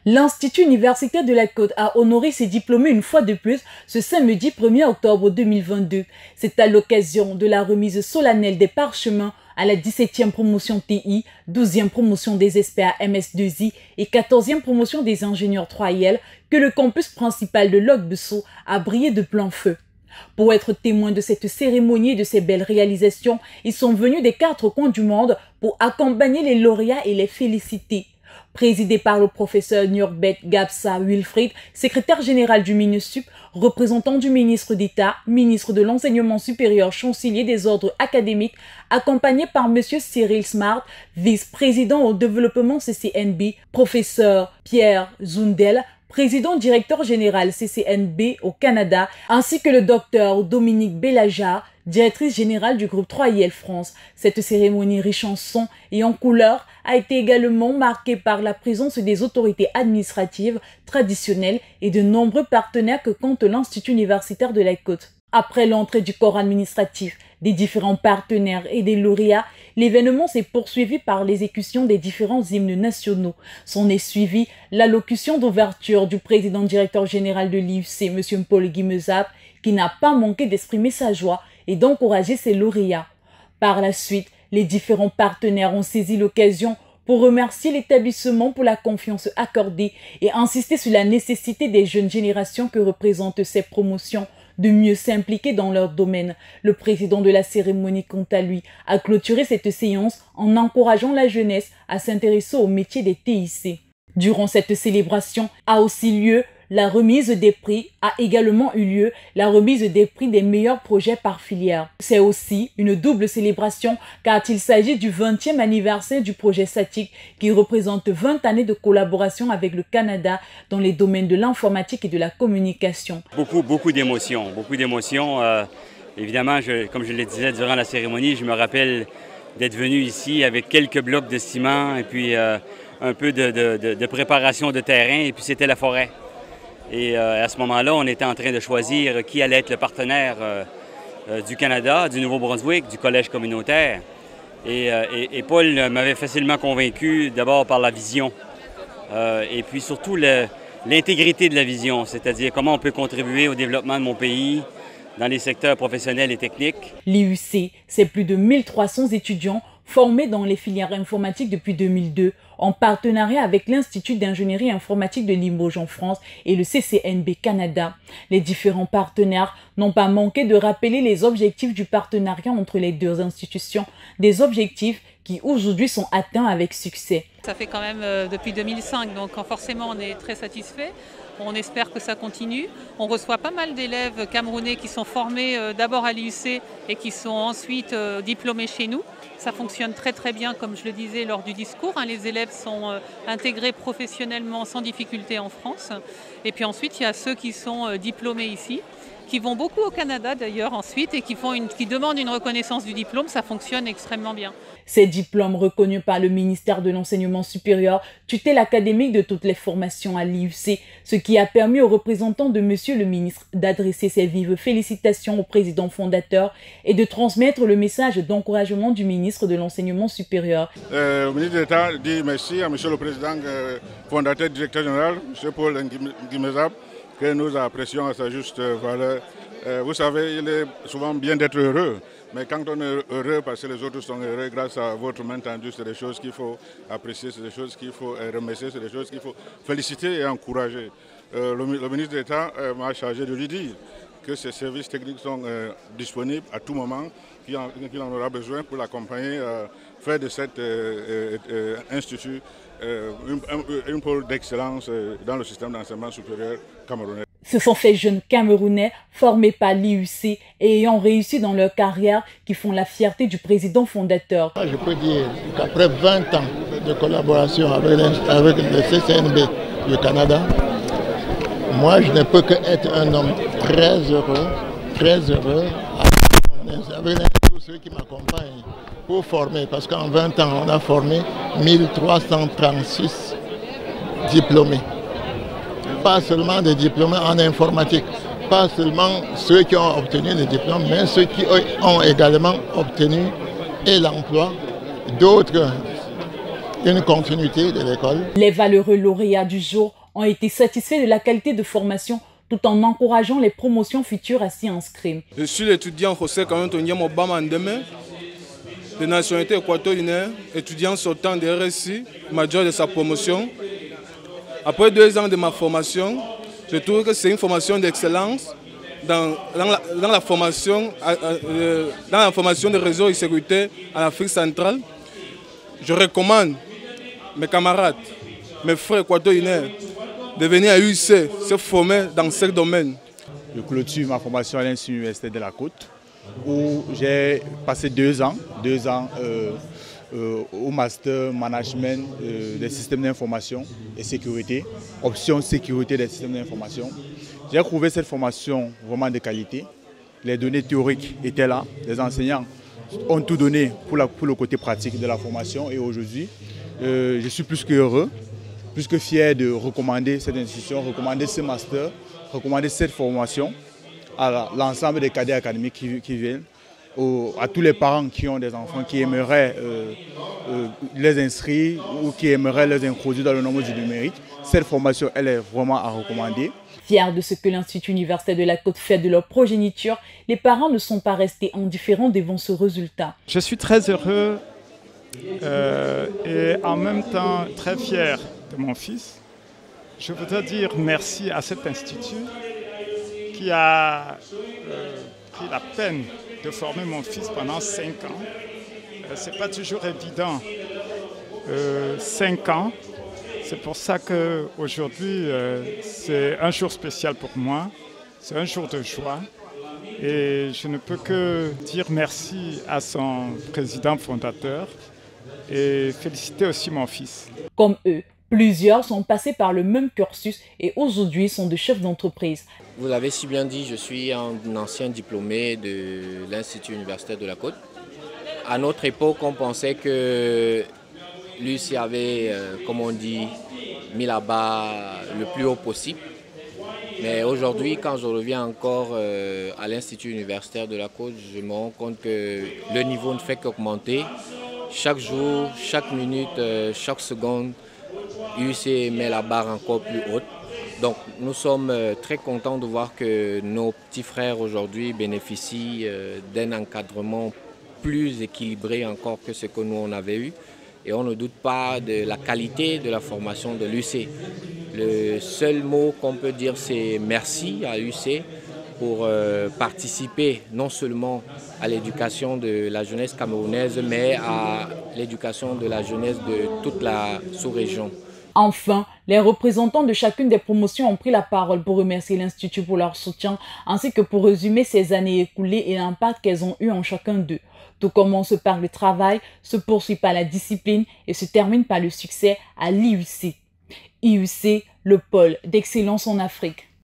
L'Institut universitaire de la Côte a honoré ses diplômés une fois de plus ce samedi 1er octobre 2022. C'est à l'occasion de la remise solennelle des parchemins à la 17e promotion TI, 12e promotion des experts MS2I et 14e promotion des ingénieurs 3IL que le campus principal de Locbesso a brillé de plein feu. Pour être témoins de cette cérémonie et de ces belles réalisations, ils sont venus des 4 coins du monde pour accompagner les lauréats et les féliciter. Présidé par le professeur Nurbet Gabsa Wilfried, secrétaire général du MINUSUP, représentant du ministre d'État, ministre de l'Enseignement supérieur, chancelier des ordres académiques, accompagné par M. Cyril Smart, vice-président au développement CCNB, professeur Pierre Zundel, président directeur général CCNB au Canada, ainsi que le docteur Dominique Bélajar, directrice générale du groupe 3IL France. Cette cérémonie riche en sons et en couleurs a été également marquée par la présence des autorités administratives, traditionnelles et de nombreux partenaires que compte l'Institut universitaire de la Côte. Après l'entrée du corps administratif, des différents partenaires et des lauréats, l'événement s'est poursuivi par l'exécution des différents hymnes nationaux. S'en est suivi l'allocution d'ouverture du président directeur général de l'IUC, M. Paul Guimezap, qui n'a pas manqué d'exprimer sa joie et d'encourager ses lauréats. Par la suite, les différents partenaires ont saisi l'occasion pour remercier l'établissement pour la confiance accordée et insister sur la nécessité des jeunes générations que représentent ces promotions de mieux s'impliquer dans leur domaine. Le président de la cérémonie, quant à lui, a clôturé cette séance en encourageant la jeunesse à s'intéresser au métier des TIC. Durant cette célébration a aussi lieu la remise des prix, a également eu lieu la remise des prix des meilleurs projets par filière. C'est aussi une double célébration car il s'agit du 20e anniversaire du projet SATIC qui représente 20 années de collaboration avec le Canada dans les domaines de l'informatique et de la communication. Beaucoup d'émotions, évidemment, comme je le disais durant la cérémonie, je me rappelle d'être venu ici avec quelques blocs de ciment et puis un peu de préparation de terrain et puis c'était la forêt. Et à ce moment-là, on était en train de choisir qui allait être le partenaire du Canada, du Nouveau-Brunswick, du collège communautaire. Et Paul m'avait facilement convaincu, d'abord par la vision, et puis surtout l'intégrité de la vision, c'est-à-dire comment on peut contribuer au développement de mon pays dans les secteurs professionnels et techniques. L'IUC, c'est plus de 1300 étudiants formés dans les filières informatiques depuis 2002, en partenariat avec l'Institut d'ingénierie informatique de Limoges en France et le CCNB Canada. Les différents partenaires n'ont pas manqué de rappeler les objectifs du partenariat entre les deux institutions, des objectifs qui aujourd'hui sont atteints avec succès. Ça fait quand même depuis 2005, donc forcément on est très satisfait. On espère que ça continue. On reçoit pas mal d'élèves camerounais qui sont formés d'abord à l'IUC et qui sont ensuite diplômés chez nous. Ça fonctionne très très bien, comme je le disais lors du discours. Les élèves sont intégrés professionnellement sans difficulté en France. Et puis ensuite, il y a ceux qui sont diplômés ici, qui vont beaucoup au Canada d'ailleurs ensuite et qui demandent une reconnaissance du diplôme. Ça fonctionne extrêmement bien. Ces diplômes reconnus par le ministère de l'Enseignement supérieur, tutelle académique de toutes les formations à l'IUC, ce qui a permis aux représentants de Monsieur le ministre d'adresser ses vives félicitations au président fondateur et de transmettre le message d'encouragement du ministre de l'Enseignement supérieur. Le ministre d'État dit merci à Monsieur le président fondateur, directeur général, M. Paul Guimezap, que nous apprécions à sa juste valeur. Vous savez, il est souvent bien d'être heureux, mais quand on est heureux parce que les autres sont heureux grâce à votre main tendue, c'est des choses qu'il faut apprécier, c'est des choses qu'il faut remercier, c'est des choses qu'il faut féliciter et encourager. Le ministre d'État m'a chargé de lui dire que ces services techniques sont disponibles à tout moment, qu'il en aura besoin pour l'accompagner, faire de cet institut un pôle d'excellence dans le système d'enseignement supérieur camerounais. Ce sont ces jeunes Camerounais formés par l'IUC et ayant réussi dans leur carrière qui font la fierté du président fondateur. Je peux dire qu'après 20 ans de collaboration avec le CCNB du Canada, moi je ne peux qu'être un homme très heureux avec tous ceux qui m'accompagnent pour former, parce qu'en 20 ans on a formé 1336 diplômés. Pas seulement des diplômés en informatique, pas seulement ceux qui ont obtenu des diplômes, mais ceux qui ont également obtenu et l'emploi, d'autres une continuité de l'école. Les valeureux lauréats du jour ont été satisfaits de la qualité de formation tout en encourageant les promotions futures à s'y inscrire. Je suis l'étudiant José Antonio Obama Ndeme, de nationalité équatorienne, étudiant sortant de RSI, major de sa promotion. Après 2 ans de ma formation, je trouve que c'est une formation d'excellence dans la formation de réseau et sécurité en Afrique centrale. Je recommande mes camarades, mes frères équatoriens, de venir à l'UIC se former dans ce domaine. Je clôture ma formation à l'Institut universitaire de la Côte, où j'ai passé 2 ans au master management des systèmes d'information et sécurité, option sécurité des systèmes d'information. J'ai trouvé cette formation vraiment de qualité. Les données théoriques étaient là, les enseignants ont tout donné pour le côté pratique de la formation et aujourd'hui, je suis plus que heureux, plus que fier de recommander cette institution, recommander ce master, recommander cette formation à l'ensemble des cadets académiques qui viennent, à tous les parents qui ont des enfants qui aimeraient les inscrire ou qui aimeraient les introduire dans le monde du numérique. Cette formation, elle est vraiment à recommander. Fiers de ce que l'Institut universitaire de la Côte fait de leur progéniture, les parents ne sont pas restés indifférents devant ce résultat. Je suis très heureux et en même temps très fier de mon fils. Je voudrais dire merci à cet institut qui a pris la peine de former mon fils pendant 5 ans. Ce n'est pas toujours évident. 5 ans. C'est pour ça qu'aujourd'hui, c'est un jour spécial pour moi. C'est un jour de joie. Et je ne peux que dire merci à son président fondateur et féliciter aussi mon fils. Comme eux, plusieurs sont passés par le même cursus et aujourd'hui sont de chefs d'entreprise. Vous l'avez si bien dit, je suis un ancien diplômé de l'Institut universitaire de la Côte. À notre époque, on pensait que l'UIC avait, comme on dit, mis la barre le plus haut possible. Mais aujourd'hui, quand je reviens encore à l'Institut universitaire de la Côte, je me rends compte que le niveau ne fait qu'augmenter. Chaque jour, chaque minute, chaque seconde, l'UIC met la barre encore plus haute. Donc nous sommes très contents de voir que nos petits frères aujourd'hui bénéficient d'un encadrement plus équilibré encore que ce que nous on avait eu. Et on ne doute pas de la qualité de la formation de l'UIC. Le seul mot qu'on peut dire, c'est merci à l'UIC pour participer non seulement à l'éducation de la jeunesse camerounaise, mais à l'éducation de la jeunesse de toute la sous-région. Enfin, les représentants de chacune des promotions ont pris la parole pour remercier l'Institut pour leur soutien, ainsi que pour résumer ces années écoulées et l'impact qu'elles ont eu en chacun d'eux. Tout commence par le travail, se poursuit par la discipline et se termine par le succès à l'IUC. IUC, le pôle d'excellence en Afrique.